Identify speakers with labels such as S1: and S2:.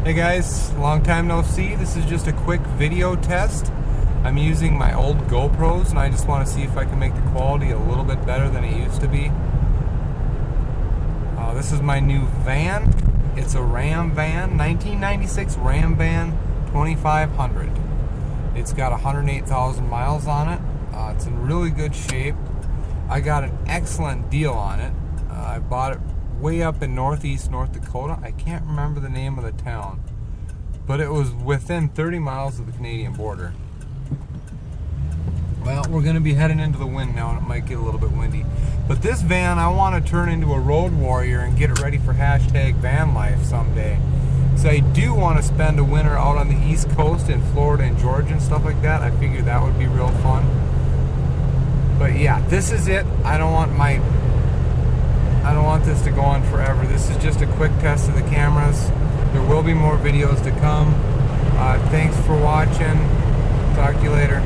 S1: Hey guys, long time no see. This is just a quick video test. I'm using my old GoPros and I just want to see if I can make the quality a little bit better than it used to be. This is my new van. It's a Ram van, 1996 Ram van 2500. It's got 108,000 miles on it. It's in really good shape. I got an excellent deal on it. I bought it way up in northeast North Dakota. I can't remember the name of the town, but it was within 30 miles of the Canadian border. Well, we're going to be heading into the wind now, and it might get a little bit windy. But this van, I want to turn into a road warrior and get it ready for hashtag van life someday. So I do want to spend a winter out on the East Coast in Florida and Georgia and stuff like that. I figured that would be real fun. But yeah, this is it. I don't want this to go on forever. This is just a quick test of the cameras. There will be more videos to come. Thanks for watching. Talk to you later.